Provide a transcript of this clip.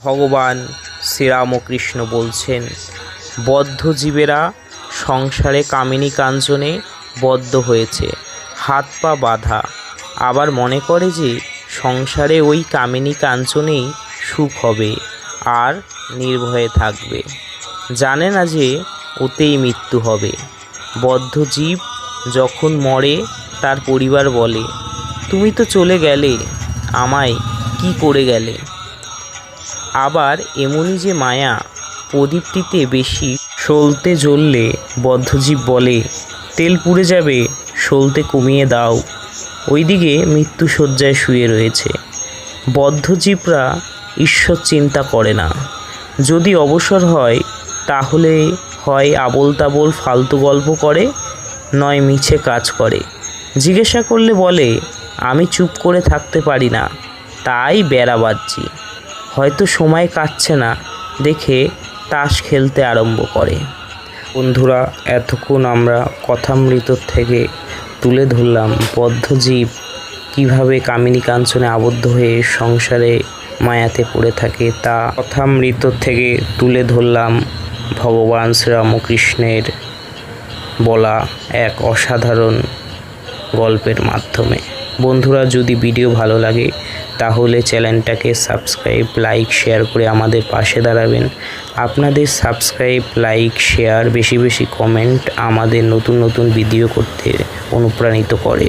ভগবান শ্রীরামকৃষ্ণ বলছেন, বদ্ধ জীবেরা সংসারে কামিনী কাঞ্চনে বদ্ধ হয়েছে, হাত পা বাঁধা। আবার মনে করে যে সংসারে ওই কামিনী কাঞ্চনেই সুখ হবে আর নির্ভয়ে থাকবে, জানে না যে ওতেই মৃত্যু হবে। বদ্ধ জীব যখন মরে তার পরিবার বলে, তুমি তো চলে গেলে, আমায় কি করে গেলে। আবার এমনই যে মায়া প্রদীপটিতে বেশি সলতে জ্বললে বদ্ধজীব বলে, তেল পুড়ে যাবে, সলতে কমিয়ে দাও। ওইদিকে মৃত্যুশয্যায় শুয়ে রয়েছে। বদ্ধজীবরা ঈশ্বর চিন্তা করে না। যদি অবসর হয় তাহলে হয় আবোল তাবোল ফালতু গল্প করে, নয় মিছে কাজ করে। জিজ্ঞাসা করলে বলে, আমি চুপ করে থাকতে পারি না, তাই বেড়া বাঁধছি। হয়তো সময় কাটছে না দেখে তাস খেলতে আরম্ভ করে। বন্ধুরা, এতক্ষণ আমরা কথামৃত থেকে তুলে ধরলাম বদ্ধজীব কীভাবে কামিনী কাঞ্চনে আবদ্ধ হয়ে সংসারে মায়াতে পড়ে থাকে, তা কথামৃত থেকে তুলে ধরলাম ভগবান শ্রীরামকৃষ্ণের বলা এক অসাধারণ গল্পের মাধ্যমে। বন্ধুরা, যদি ভিডিও ভালো লাগে তাহলে চ্যানেলটাকে সাবস্ক্রাইব, লাইক, শেয়ার করে আমাদের পাশে দাঁড়াবেন। আপনাদের সাবস্ক্রাইব, লাইক, শেয়ার, বেশি বেশি কমেন্ট আমাদের নতুন নতুন ভিডিও করতে অনুপ্রাণিত করে।